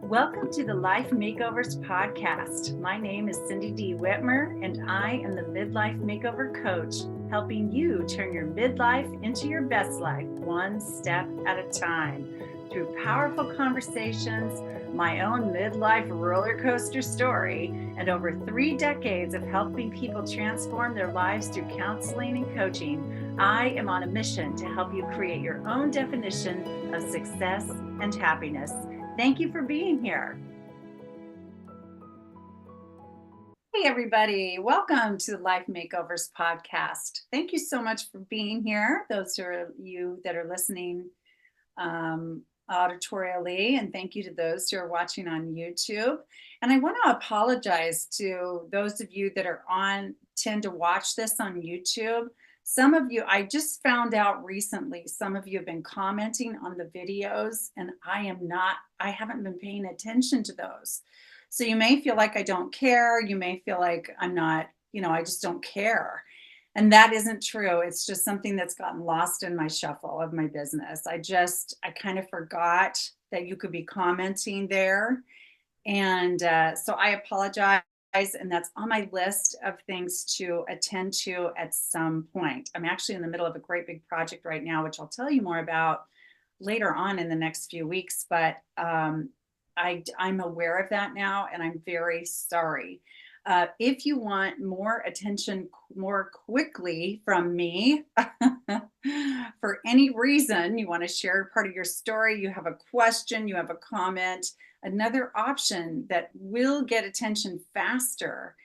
Welcome to the Life Makeovers podcast. My name is Cindy D. Whitmer, and I am the Midlife Makeover Coach, helping you turn your midlife into your best life, one step at a time. Through powerful conversations, my own midlife roller coaster story, and over 3 decades of helping people transform their lives through counseling and coaching, I am on a mission to help you create your own definition of success and happiness. Thank you for being here. Hey, everybody. Welcome to the Life Makeovers podcast. Thank you so much for being here. Those are you that are listening auditorially, and thank you to those who are watching on YouTube. And I want to apologize to those of you that tend to watch this on YouTube. Some of you, I just found out recently, some of you have been commenting on the videos, and I haven't been paying attention to those. So you may feel like I don't care. You may feel like I'm not, I just don't care. And that isn't true. It's just something that's gotten lost in my shuffle of my business. I kind of forgot that you could be commenting there. And so I apologize. And that's on my list of things to attend to at some point. I'm actually in the middle of a great big project right now, which I'll tell you more about later on in the next few weeks. But I'm aware of that now, and I'm very sorry. If you want more attention more quickly from me, for any reason, you want to share part of your story, you have a question, you have a comment, another option that will get attention faster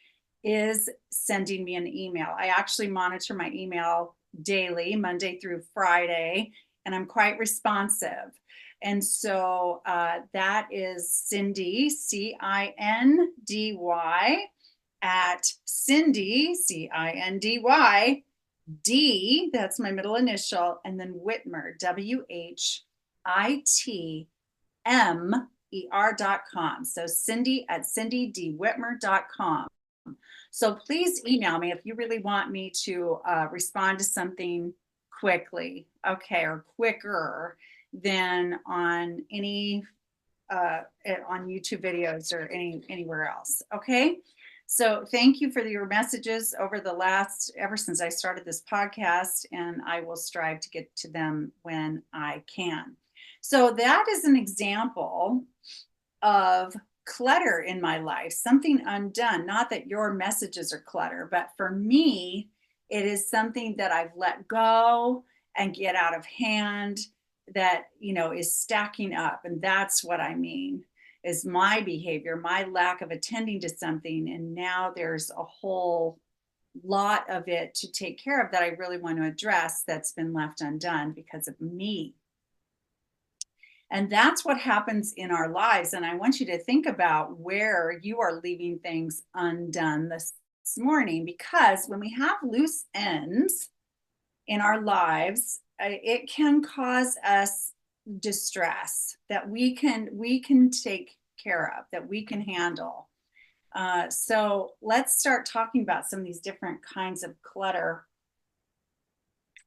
is sending me an email. I actually monitor my email daily, Monday through Friday, and I'm quite responsive. And so that is Cindy, Cindy, at Cindy, Cindy, D, that's my middle initial, and then Whitmer, WHITMER.com. So Cindy at cindydwhitmer.com. So please email me if you really want me to respond to something quickly, okay, or quicker than on any on YouTube videos or anywhere else, okay? So thank you for your messages ever since I started this podcast, and I will strive to get to them when I can. So that is an example of clutter in my life, something undone. Not that your messages are clutter, but for me, it is something that I've let go and get out of hand that, is stacking up. And that's what I mean, is my behavior, my lack of attending to something. And now there's a whole lot of it to take care of that I really want to address that's been left undone because of me. And that's what happens in our lives. And I want you to think about where you are leaving things undone this morning, because when we have loose ends in our lives, it can cause us distress that we can take care of, that we can handle. So let's start talking about some of these different kinds of clutter.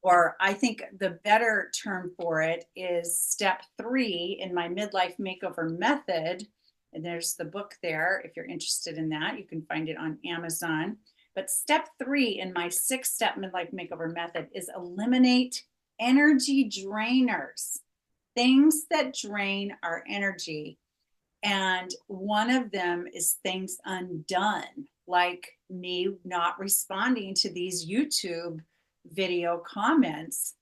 Or I think the better term for it is step 3 in my midlife makeover method. And there's the book there. If you're interested in that, you can find it on Amazon. But step 3 in my 6-step midlife makeover method is eliminate energy drainers, things that drain our energy. And one of them is things undone, like me not responding to these YouTube video comments,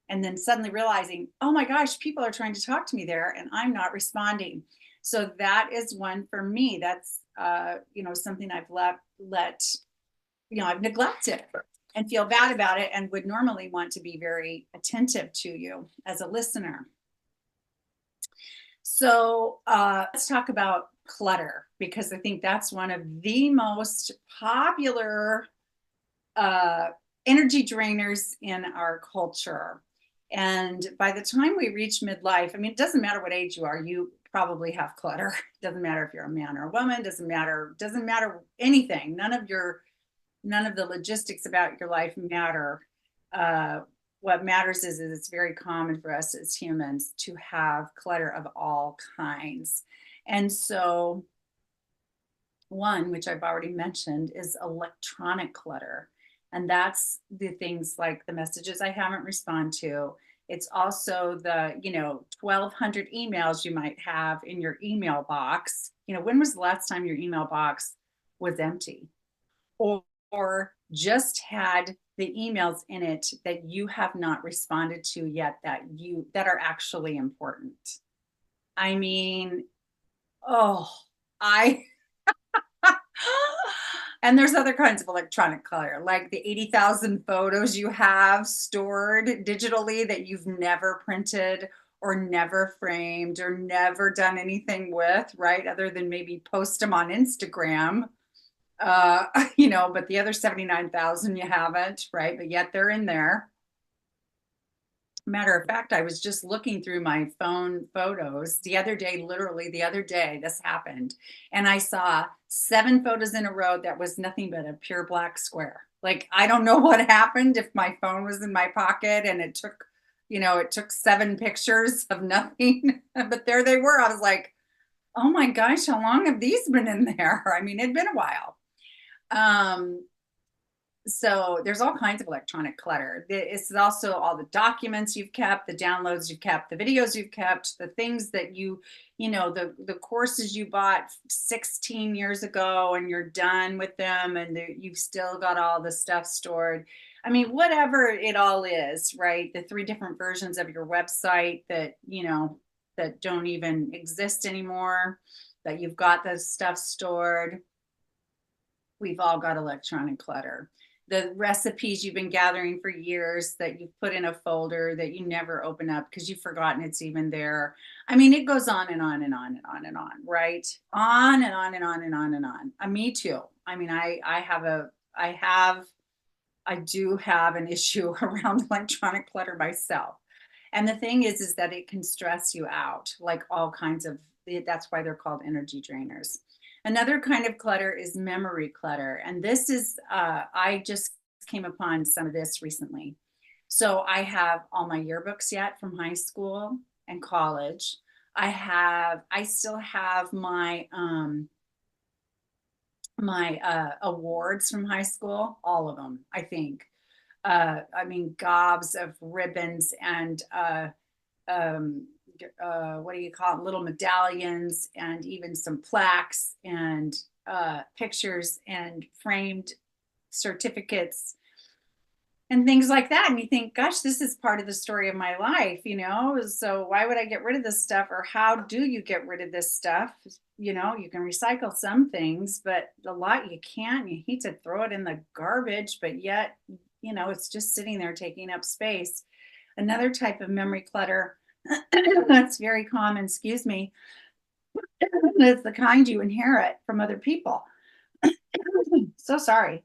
and then suddenly realizing, oh my gosh, people are trying to talk to me there and I'm not responding. So that is one for me. That's something I've I've neglected and feel bad about it, and would normally want to be very attentive to you as a listener. So let's talk about clutter, because I think that's one of the most popular energy drainers in our culture. And by the time we reach midlife, it doesn't matter what age you are, you probably have clutter. It doesn't matter if you're a man or a woman, doesn't matter anything. None of the logistics about your life matter. What matters is it's very common for us as humans to have clutter of all kinds. And so one, which I've already mentioned, is electronic clutter. And that's the things like the messages I haven't responded to. It's also the, 1,200 emails you might have in your email box. When was the last time your email box was empty? Or just had the emails in it that you have not responded to yet that are actually important. I mean, oh, I and there's other kinds of electronic clutter, like the 80,000 photos you have stored digitally that you've never printed or never framed or never done anything with, right? Other than maybe post them on Instagram. But the other 79,000 you haven't, right? But yet they're in there. Matter of fact, I was just looking through my phone photos the other day, literally the other day, this happened. And I saw 7 photos in a row that was nothing but a pure black square. Like, I don't know what happened if my phone was in my pocket and it took 7 pictures of nothing, but there they were. I was like, oh my gosh, how long have these been in there? I mean, it'd been a while. So there's all kinds of electronic clutter. It's also all the documents you've kept, the downloads you've kept, the videos you've kept, the things that the courses you bought 16 years ago and you're done with them and you've still got all the stuff stored. I mean, whatever it all is, right? The 3 different versions of your website that don't even exist anymore, that you've got the stuff stored. We've all got electronic clutter. The recipes you've been gathering for years that you've put in a folder that you never open up because you've forgotten it's even there. I mean, it goes on and on and on and on and on, right? On and on and on and on and on. Me too. I mean, I do have an issue around electronic clutter myself. And the thing is that it can stress you out, like all kinds of, that's why they're called energy drainers. Another kind of clutter is memory clutter. And this is, I just came upon some of this recently. So I have all my yearbooks yet from high school and college. I still have my awards from high school, all of them, I think. I mean, gobs of ribbons and what do you call it, little medallions and even some plaques and pictures and framed certificates and things like that. And you think, gosh, this is part of the story of my life, so why would I get rid of this stuff? Or how do you get rid of this stuff? You can recycle some things, but a lot you can't. You hate to throw it in the garbage, but yet it's just sitting there taking up space. Another type of memory clutter that's very common, excuse me, it's the kind you inherit from other people. So sorry.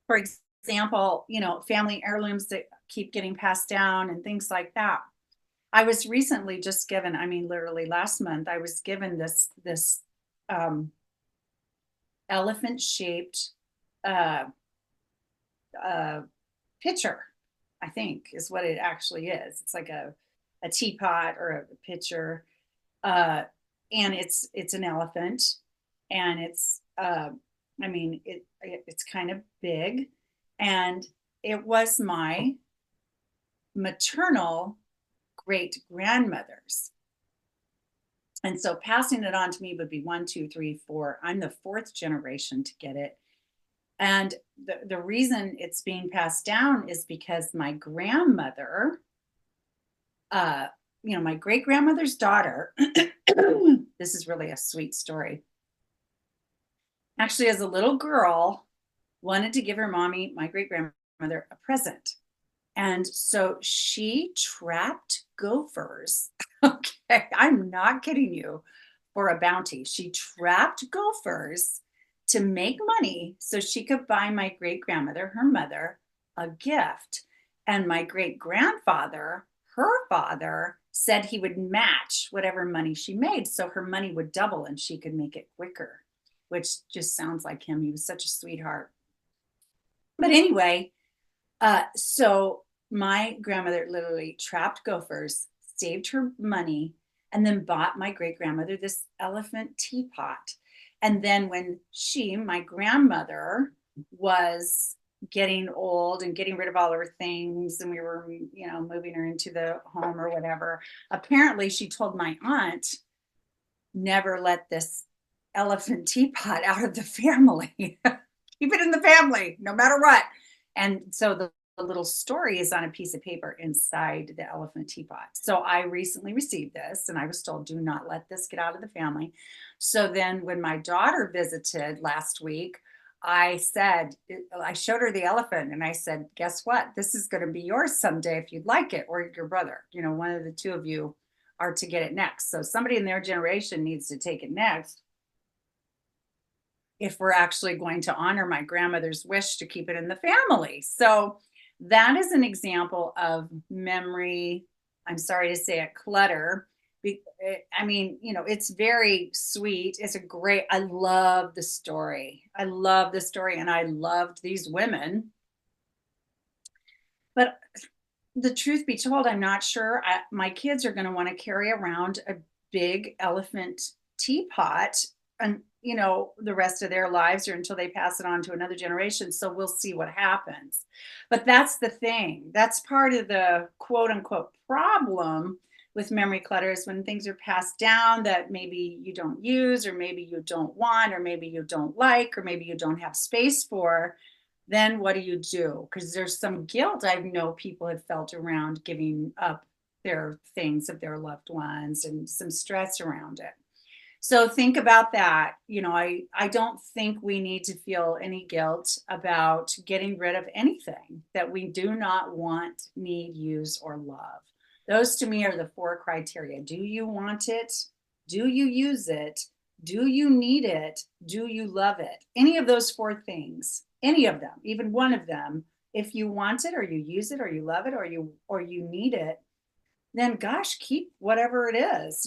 For example, family heirlooms that keep getting passed down and things like that. I was recently just given, I mean, literally last month, I was given this elephant shaped pitcher, I think is what it actually is. It's like a teapot or a pitcher. And it's an elephant, and it's it's kind of big, and it was my maternal great grandmother's. And so passing it on to me would be 1, 2, 3, 4. I'm the 4th generation to get it. And the reason it's being passed down is because my grandmother, my great grandmother's daughter, this is really a sweet story. Actually, as a little girl, wanted to give her mommy, my great grandmother, a present. And so she trapped gophers. Okay, I'm not kidding you, for a bounty. She trapped gophers to make money so she could buy my great grandmother, her mother, a gift. And my great grandfather, her father, said he would match whatever money she made so her money would double and she could make it quicker, which just sounds like him. He was such a sweetheart. But anyway, so my grandmother literally trapped gophers, saved her money, and then bought my great grandmother this elephant teapot. And then when my grandmother, was getting old and getting rid of all her things, and we were, moving her into the home or whatever, apparently she told my aunt, never let this elephant teapot out of the family. Keep it in the family, no matter what. And so the little story is on a piece of paper inside the elephant teapot. So I recently received this and I was told, do not let this get out of the family. So then when my daughter visited last week, I showed her the elephant and I said, guess what? This is going to be yours someday if you'd like it, or your brother, one of the two of you are to get it next. So somebody in their generation needs to take it next if we're actually going to honor my grandmother's wish to keep it in the family. So that is an example of memory. I'm sorry to say it, clutter. I mean, it's very sweet. I love the story. And I loved these women. But the truth be told, I'm not sure my kids are going to want to carry around a big elephant teapot and the rest of their lives, or until they pass it on to another generation. So we'll see what happens. But that's the thing. That's part of the quote unquote problem with memory clutter, is when things are passed down that maybe you don't use, or maybe you don't want, or maybe you don't like, or maybe you don't have space for. Then what do? Because there's some guilt I know people have felt around giving up their things of their loved ones, and some stress around it. So think about that. I don't think we need to feel any guilt about getting rid of anything that we do not want, need, use, or love. Those to me are the 4 criteria. Do you want it? Do you use it? Do you need it? Do you love it? Any of those 4 things, any of them, even one of them, if you want it, or you use it, or you love it, or you need it, then gosh, keep whatever it is.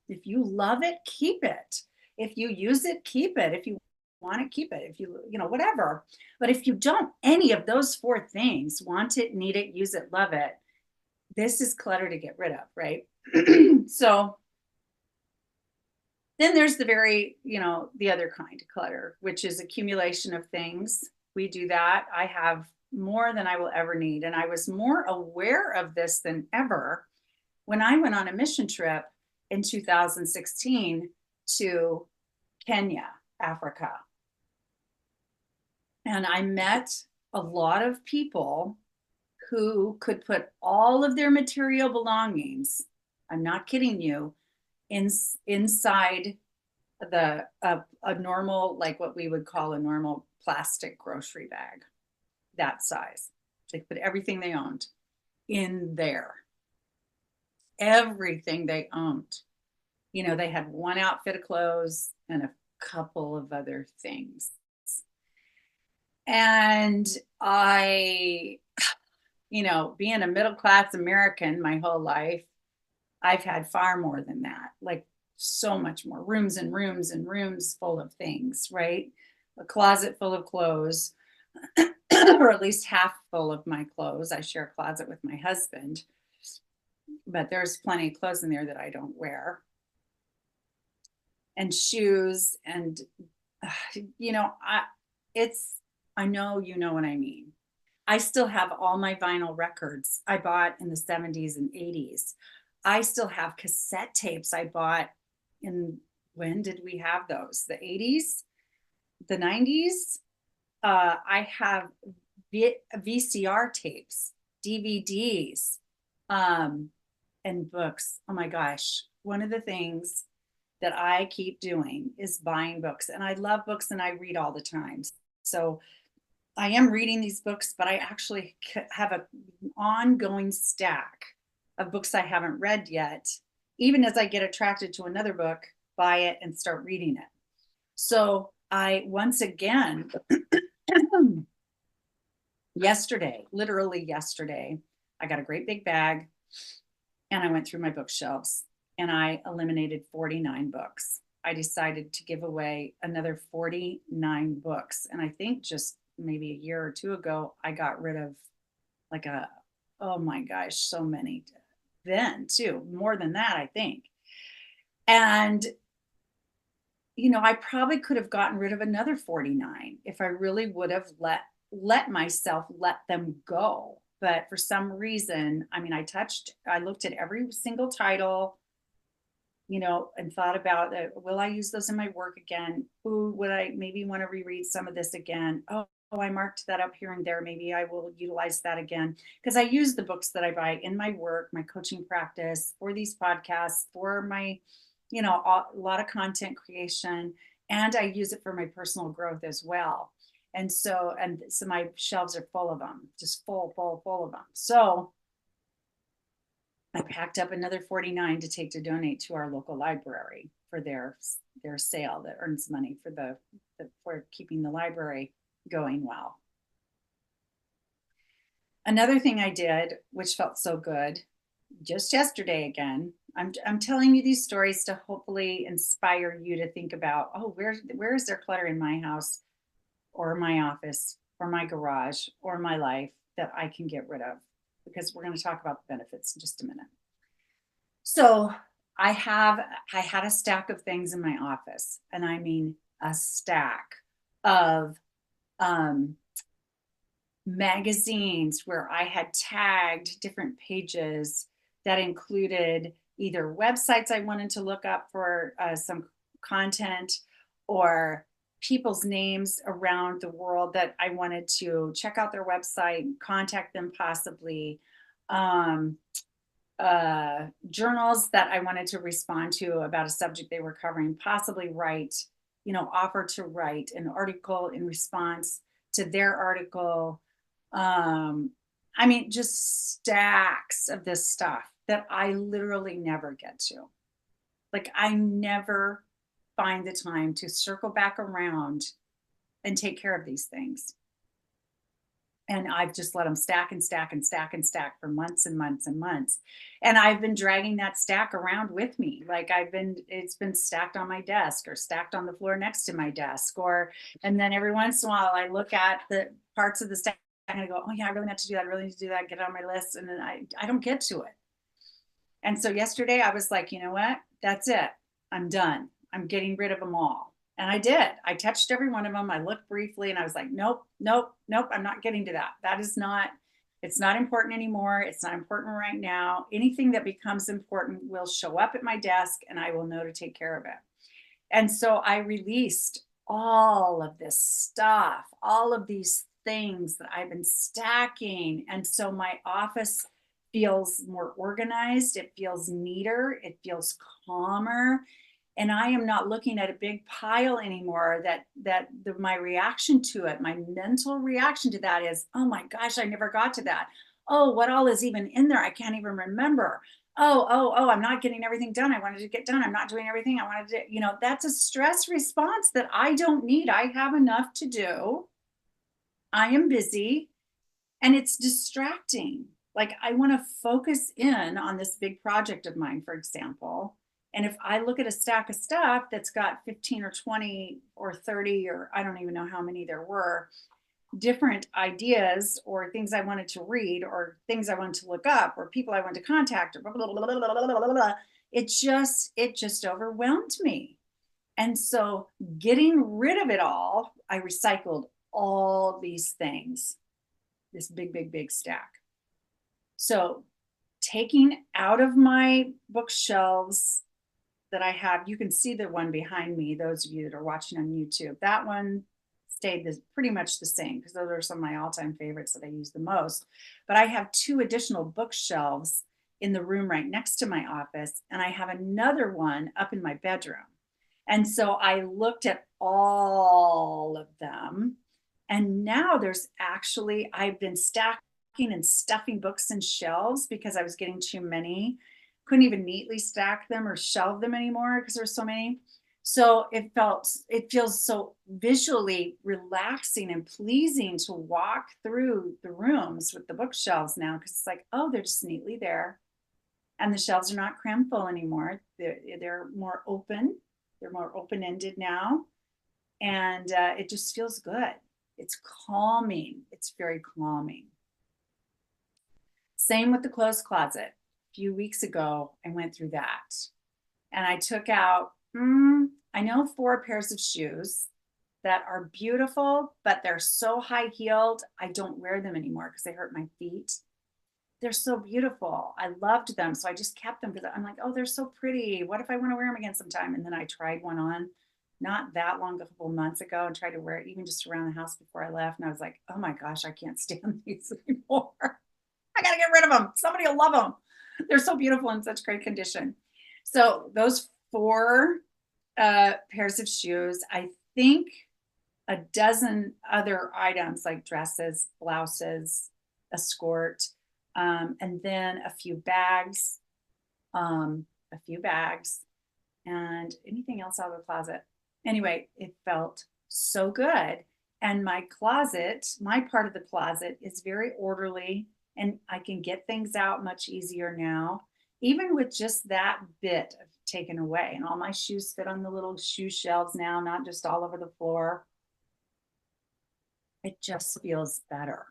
If you love it, keep it. If you use it, keep it. If you want it, keep it. If whatever. But if you don't, any of those 4 things, want it, need it, use it, love it, this is clutter to get rid of, right? So then there's the the other kind of clutter, which is accumulation of things. We do that. I have more than I will ever need. And I was more aware of this than ever when I went on a mission trip in 2016 to Kenya, Africa. And I met a lot of people who could put all of their material belongings, I'm not kidding you, inside a normal, like what we would call a normal plastic grocery bag, that size. They put everything they owned in there. Everything they owned. They had one outfit of clothes and a couple of other things. And I, being a middle-class American my whole life, I've had far more than that, like so much more. Rooms and rooms and rooms full of things, right? A closet full of clothes, or at least half full of my clothes. I share a closet with my husband, but there's plenty of clothes in there that I don't wear. And shoes, and I know you know what I mean. I still have all my vinyl records I bought in the 70s and 80s. I still have cassette tapes I bought when did we have those? The 80s, the 90s. I have VCR tapes, DVDs, and books. Oh my gosh. One of the things that I keep doing is buying books, and I love books and I read all the time. So I am reading these books, but I actually have an ongoing stack of books I haven't read yet. Even as I get attracted to another book, buy it and start reading it. So I, once again, literally yesterday, I got a great big bag and I went through my bookshelves and I eliminated 49 books. I decided to give away another 49 books. And I think just maybe a year or 2 ago, I got rid of oh my gosh, so many then too, more than that, I think. And, I probably could have gotten rid of another 49 if I really would have let myself let them go. But for some reason, I mean, I looked at every single title, and thought about it. Will I use those in my work again? Ooh, would I maybe want to reread some of this again? Oh, I marked that up here and there. Maybe I will utilize that again. Because I use the books that I buy in my work, my coaching practice, for these podcasts, for my, a lot of content creation. And I use it for my personal growth as well. And so my shelves are full of them, just full of them. So I packed up another 49 to take to donate to our local library for their sale that earns money for keeping the library going well. Another thing I did, which felt so good, just yesterday again. I'm telling you these stories to hopefully inspire you to think about, oh, where is there clutter in my house or my office or my garage or my life that I can get rid of? Because we're going to talk about the benefits in just a minute. So I had a stack of things in my office, and I mean a stack of magazines where I had tagged different pages that included either websites I wanted to look up for some content, or people's names around the world that I wanted to check out their website, contact them possibly. Um, Journals that I wanted to respond to about a subject they were covering, possibly offer to write an article in response to their article. I mean, just stacks of this stuff that I literally never get to. Like, I never find the time to circle back around and take care of these things. And I've just let them stack and stack and stack and stack for months and months and months. And I've been dragging that stack around with me. Like, it's been stacked on my desk or stacked on the floor next to my desk. And then every once in a while I look at the parts of the stack and I go, oh yeah, I really need to do that. I really need to do that. Get it on my list. And then I don't get to it. And so yesterday I was like, you know what? That's it. I'm done. I'm getting rid of them all. And I did. I touched every one of them. I looked briefly and I was like, nope, nope, nope. I'm not getting to that. It's not important anymore. It's not important right now. Anything that becomes important will show up at my desk and I will know to take care of it. And so I released all of this stuff, all of these things that I've been stacking. And so my office feels more organized. It feels neater. It feels calmer, and I am not looking at a big pile anymore. My reaction to it, my mental reaction to that is, oh my gosh, I never got to that. Oh, what all is even in there? I can't even remember. Oh, I'm not getting everything done I wanted to get done. I'm not doing everything I wanted to, that's a stress response that I don't need. I have enough to do. I am busy, and it's distracting. Like, I want to focus in on this big project of mine, for example. And if I look at a stack of stuff that's got 15 or 20 or 30, or I don't even know how many there were, different ideas or things I wanted to read or things I wanted to look up or people I wanted to contact or blah, blah, blah, blah, blah, blah, blah, blah, it just overwhelmed me. And so getting rid of it all, I recycled all these things, this big stack. So taking out of my bookshelves that I have, you can see the one behind me, those of you that are watching on YouTube, that one stayed pretty much the same because those are some of my all-time favorites that I use the most. But I have 2 additional bookshelves in the room right next to my office, and I have another one up in my bedroom. And so I looked at all of them, and now I've been stacking and stuffing books in shelves because I was getting too many. Couldn't even neatly stack them or shelve them anymore because there's so many. So it feels so visually relaxing and pleasing to walk through the rooms with the bookshelves now, because it's like, oh, they're just neatly there. And the shelves are not crammed full anymore. They're more open. They're more open-ended now. And it just feels good. It's calming. It's very calming. Same with the clothes closet. A few weeks ago, I went through that. And I took out, I know 4 pairs of shoes that are beautiful, but they're so high heeled. I don't wear them anymore because they hurt my feet. They're so beautiful. I loved them. So I just kept them because I'm like, oh, they're so pretty. What if I want to wear them again sometime? And then I tried one on not that long, a couple months ago, and tried to wear it even just around the house before I left. And I was like, oh my gosh, I can't stand these anymore. I got to get rid of them. Somebody will love them. They're so beautiful in such great condition. So those 4 pairs of shoes, I think a dozen other items like dresses, blouses, a skirt, and then a few bags, and anything else out of the closet. Anyway, it felt so good. And my closet, my part of the closet is very orderly, and I can get things out much easier now, even with just that bit of taken away. And all my shoes fit on the little shoe shelves now, not just all over the floor. It just feels better.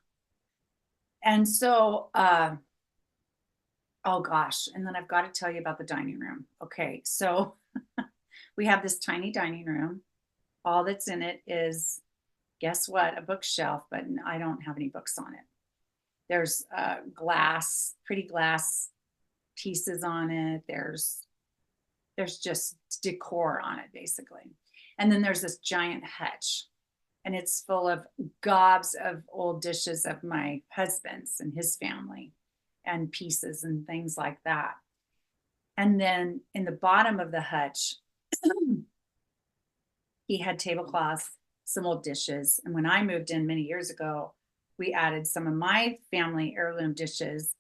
And so, oh gosh, and then I've got to tell you about the dining room. Okay, so we have this tiny dining room. All that's in it is, guess what? A bookshelf, but I don't have any books on it. There's glass, pretty glass pieces on it. There's just decor on it, basically. And then there's this giant hutch, and it's full of gobs of old dishes of my husband's and his family and pieces and things like that. And then in the bottom of the hutch, he had tablecloths, some old dishes. And when I moved in many years ago, we added some of my family heirloom dishes,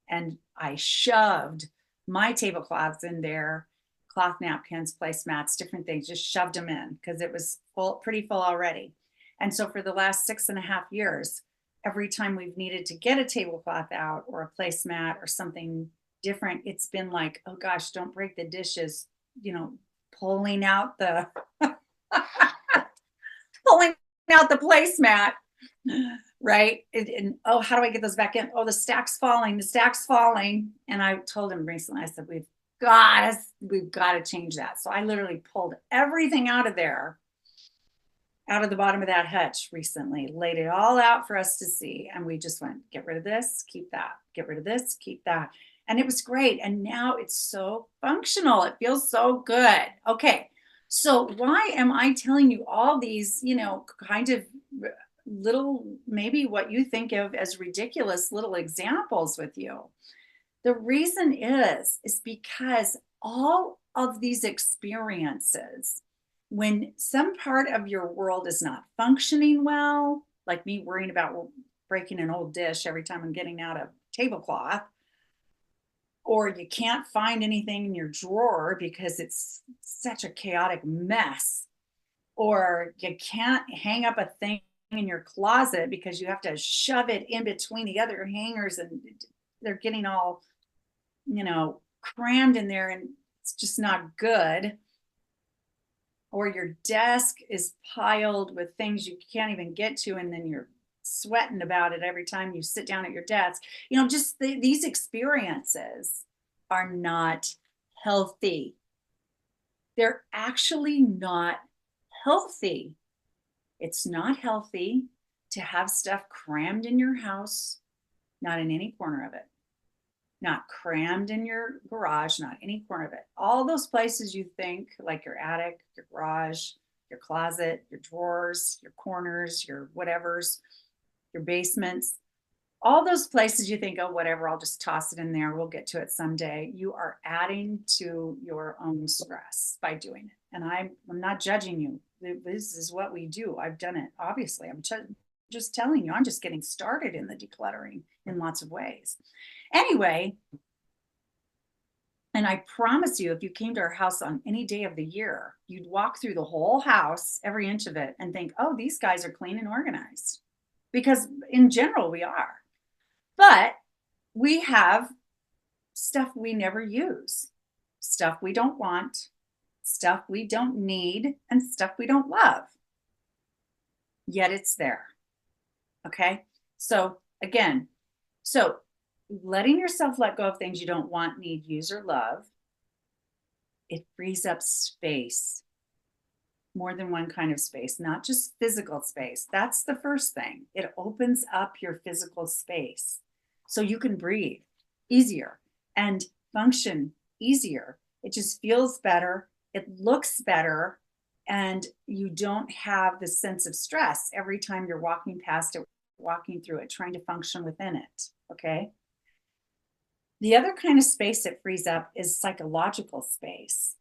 and I shoved my tablecloths in there, cloth napkins, placemats, different things, just shoved them in because it was full, pretty full already. And so for the last 6.5 years, every time we've needed to get a tablecloth out or a placemat or something different, it's been like, oh gosh, don't break the dishes, pulling out the pulling out the placemat, right? And oh, how do I get those back in? Oh, the stack's falling. And I told him recently, I said, we've got to change that. So I literally pulled everything out of there, out of the bottom of that hutch recently, laid it all out for us to see. And we just went, get rid of this, keep that, get rid of this, keep that. And it was great. And now it's so functional. It feels so good. Okay. So why am I telling you all these, kind of little, maybe what you think of as ridiculous little examples with you? The reason is because all of these experiences, when some part of your world is not functioning well, like me worrying about breaking an old dish every time I'm getting out a tablecloth, or you can't find anything in your drawer because it's such a chaotic mess, or you can't hang up a thing in your closet because you have to shove it in between the other hangers and they're getting all, crammed in there and it's just not good. Or your desk is piled with things you can't even get to, and then you're sweating about it every time you sit down at your desk. Just these experiences are not healthy. They're actually not healthy. It's not healthy to have stuff crammed in your house, not in any corner of it. Not crammed in your garage, not any corner of it. All those places you think, like your attic, your garage, your closet, your drawers, your corners, your whatevers, your basements, all those places you think, oh, whatever, I'll just toss it in there. We'll get to it someday. You are adding to your own stress by doing it. And I'm not judging you. This is what we do. I've done it. Obviously, I'm just telling you, I'm just getting started in the decluttering in lots of ways. Anyway, and I promise you, if you came to our house on any day of the year, you'd walk through the whole house, every inch of it, and think, oh, these guys are clean and organized. Because in general, we are. But we have stuff we never use, stuff we don't want, stuff we don't need, and stuff we don't love. Yet it's there. Okay. So again, letting yourself let go of things you don't want, need, use, or love It frees up space, more than one kind of space, not just physical space. That's the first thing. It opens up your physical space so you can breathe easier and function easier. It just feels better. It looks better. And you don't have the sense of stress every time you're walking past it, walking through it, trying to function within it. Okay. The other kind of space it frees up is psychological space.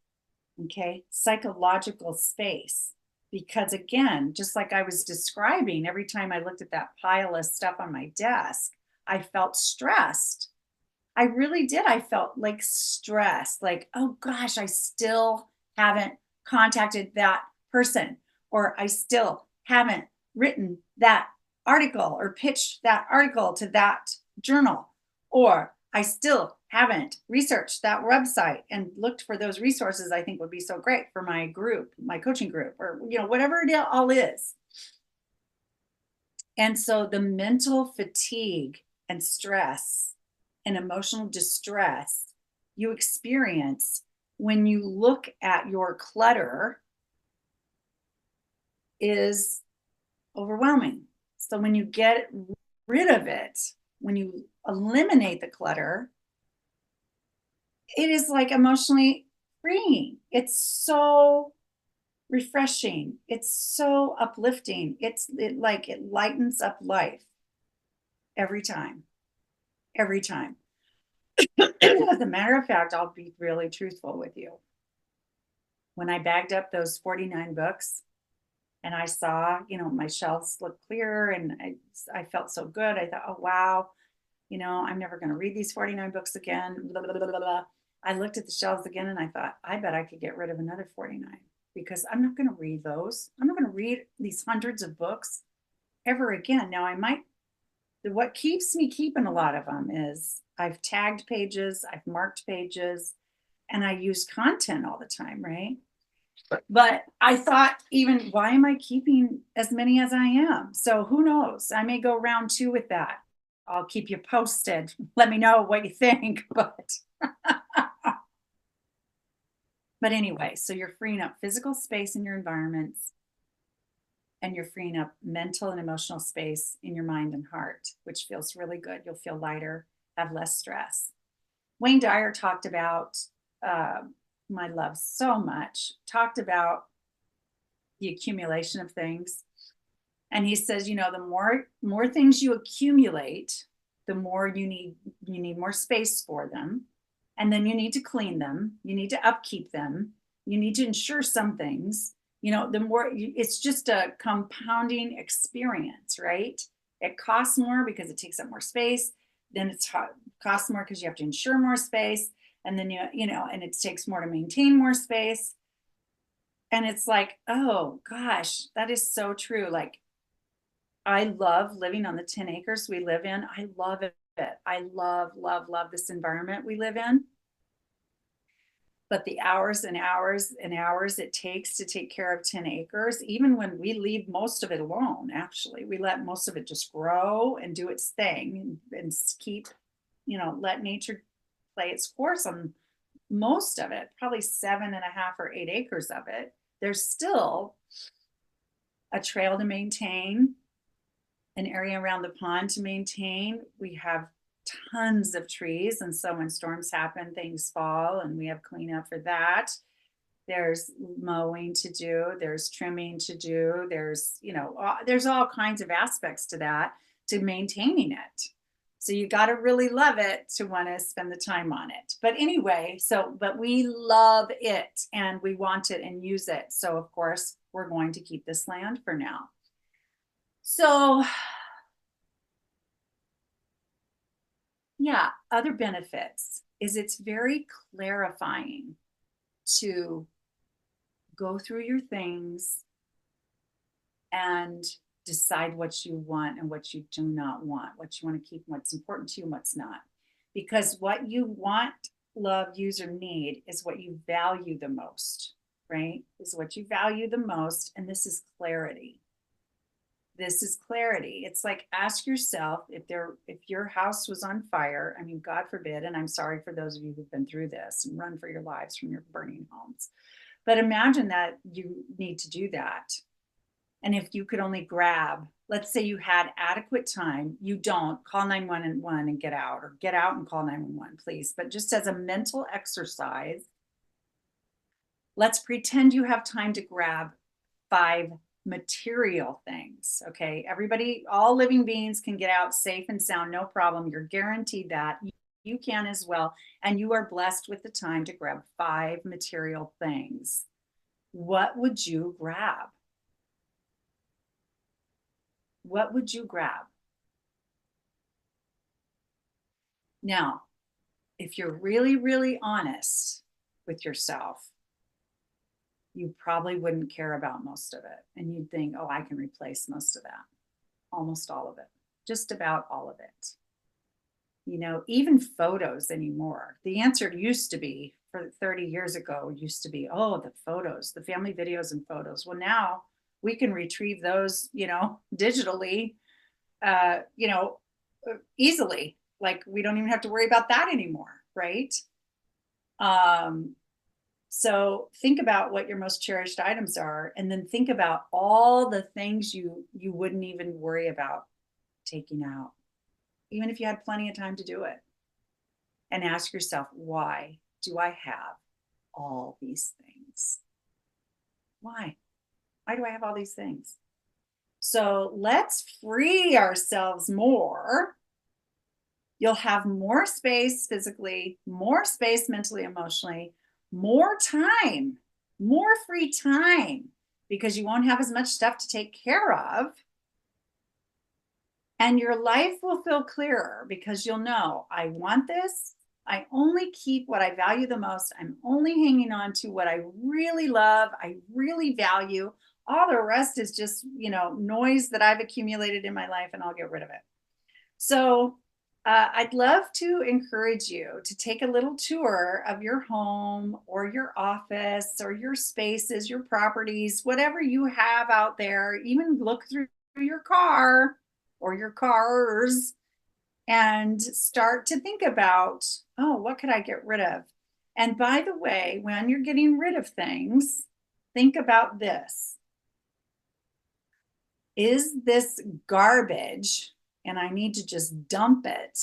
Okay. Psychological space. Because again, just like I was describing, every time I looked at that pile of stuff on my desk, I felt stressed. I really did. I felt like stressed, like, oh gosh, I still haven't contacted that person, or I still haven't written that article or pitched that article to that journal, or I still haven't researched that website and looked for those resources I think would be so great for my group, my coaching group, or whatever it all is. And so the mental fatigue and stress and emotional distress you experience when you look at your clutter is overwhelming. So when you get rid of it, when you eliminate the clutter, it is like emotionally freeing. It's so refreshing. It's so uplifting. It lightens up life every time. Every time. As a matter of fact, I'll be really truthful with you. When I bagged up those 49 books and I saw, my shelves look clear and I felt so good. I thought, oh, wow, I'm never going to read these 49 books again. Blah, blah, blah, blah, blah. I looked at the shelves again and I thought, I bet I could get rid of another 49 because I'm not going to read those. I'm not going to read these hundreds of books ever again. Now, what keeps me keeping a lot of them is I've tagged pages, I've marked pages, and I use content all the time, right? But I thought, even why am I keeping as many as I am? So who knows? I may go round 2 with that. I'll keep you posted. Let me know what you think. But anyway, so you're freeing up physical space in your environments and you're freeing up mental and emotional space in your mind and heart, which feels really good. You'll feel lighter, have less stress. Wayne Dyer talked about, my love so much, talked about the accumulation of things. And he says, the more things you accumulate, the more you need more space for them. And then you need to clean them. You need to upkeep them. You need to insure some things. The more it's just a compounding experience, right? It costs more because it takes up more space. Then it costs more because you have to insure more space. And then, and it takes more to maintain more space. And it's like, oh gosh, that is so true. Like, I love living on the 10 acres we live in. I love it. I love, love, love this environment we live in. But the hours and hours and hours it takes to take care of 10 acres, even when we leave most of it alone, actually, we let most of it just grow and do its thing and keep, let nature play its course on most of it, probably 7.5 or 8 acres of it. There's still a trail to maintain, an area around the pond to maintain. We have tons of trees. And so when storms happen, things fall and we have cleanup for that. There's mowing to do, there's trimming to do, there's all kinds of aspects to that, to maintaining it. So you got to really love it to want to spend the time on it. But anyway, but we love it and we want it and use it. So of course, we're going to keep this land for now. So yeah, other benefits is it's very clarifying to go through your things and decide what you want and what you do not want, what you want to keep, what's important to you and what's not. Because what you want, love, use, or need is what you value the most, right? Is what you value the most. And this is clarity. This is clarity. It's like, ask yourself if your house was on fire, I mean, God forbid, and I'm sorry for those of you who've been through this and run for your lives from your burning homes. But imagine that you need to do that. And if you could only grab, let's say you had adequate time, you don't, call 911 and get out, or get out and call 911, please. But just as a mental exercise, let's pretend you have time to grab 5 material things. Okay. Everybody, all living beings can get out safe and sound, no problem. You're guaranteed that. You can as well. And you are blessed with the time to grab 5 material things. What would you grab? What would you grab? Now, if you're really, really honest with yourself, you probably wouldn't care about most of it. And you'd think, oh, I can replace most of that, almost all of it, just about all of it. You know, even photos anymore. The answer used to be, for 30 years ago, used to be, oh, the photos, the family videos and photos. Well, now we can retrieve those, you know, digitally, you know, easily. Like, we don't even have to worry about that anymore, right? So think about what your most cherished items are, and then think about all the things you wouldn't even worry about taking out, even if you had plenty of time to do it. And ask yourself, why do I have all these things? Why? Why do I have all these things? So let's free ourselves more. You'll have more space physically, more space mentally, emotionally, more time, more free time, because you won't have as much stuff to take care of. And your life will feel clearer because you'll know, I want this. I only keep what I value the most. I'm only hanging on to what I really love, I really value. All the rest is just, you know, noise that I've accumulated in my life, and I'll get rid of it. So I'd love to encourage you to take a little tour of your home or your office or your spaces, your properties, whatever you have out there. Even look through your car or your cars and start to think about, oh, what could I get rid of? And by the way, when you're getting rid of things, think about this. Is this garbage and I need to just dump it?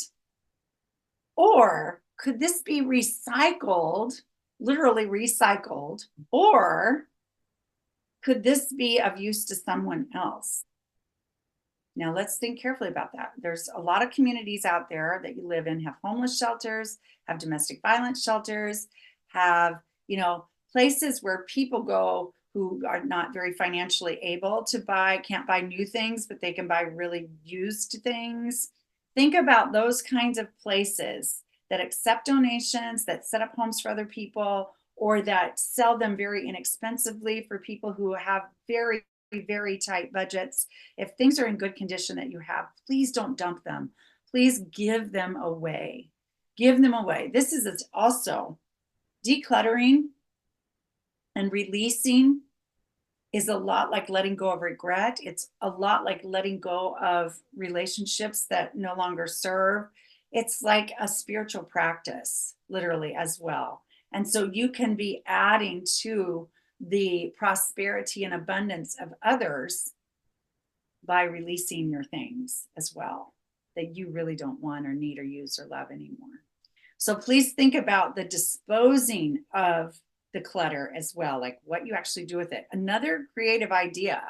Or could this be recycled, literally recycled? Or could this be of use to someone else? Now, let's think carefully about that. There's a lot of communities out there that you live in have homeless shelters, have domestic violence shelters, have, you know, places where people go who are not very financially able to buy, can't buy new things, but they can buy really used things. Think about those kinds of places that accept donations, that set up homes for other people, or that sell them very inexpensively for people who have very, very tight budgets. If things are in good condition that you have, please don't dump them. Please give them away. Give them away. This is also decluttering and releasing is a lot like letting go of regret. It's a lot like letting go of relationships that no longer serve. It's like a spiritual practice, literally, as well. And so you can be adding to the prosperity and abundance of others by releasing your things as well that you really don't want or need or use or love anymore. So please think about the disposing of the clutter as well, like what you actually do with it. Another creative idea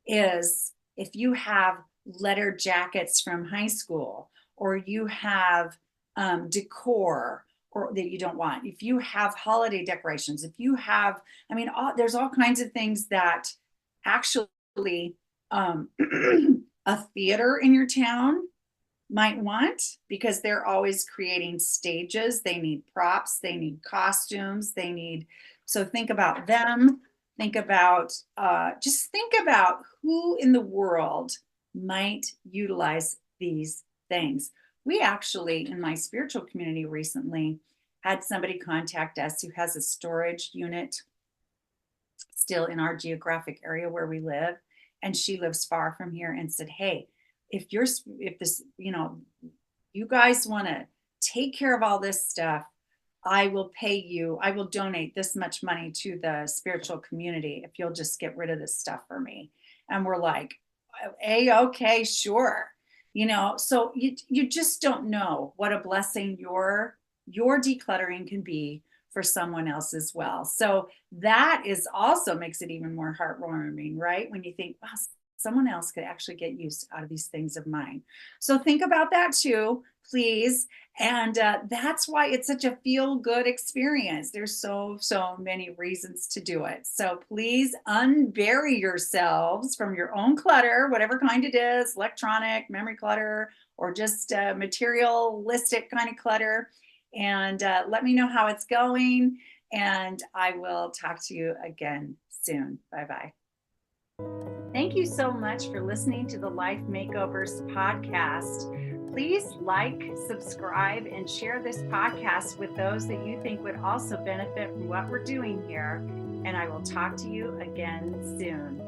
is if you have letter jackets from high school, or you have decor or that you don't want, if you have holiday decorations, if you have, I mean, there's all kinds of things that actually a theater in your town might want, because they're always creating stages. They need props, they need costumes, they need, so think about them. Think about, just think about who in the world might utilize these things. We actually, in my spiritual community recently, had somebody contact us who has a storage unit still in our geographic area where we live. and she lives far from here, and said, hey, if this, you guys want to take care of all this stuff, I will pay you, I will donate this much money to the spiritual community if you'll just get rid of this stuff for me. And we're like, okay, sure. So you just don't know what a blessing your decluttering can be for someone else as well. So that is also makes it even more heartwarming, right? When you think, wow, someone else could actually get use out of these things of mine. So think about that too, please. And that's why it's such a feel good experience. There's so many reasons to do it. So please unbury yourselves from your own clutter, whatever kind it is, electronic, memory clutter, or just materialistic kind of clutter. And let me know how it's going. And I will talk to you again soon. Bye-bye. Thank you so much for listening to the Life Makeovers podcast. Please like, subscribe, and share this podcast with those that you think would also benefit from what we're doing here. And I will talk to you again soon.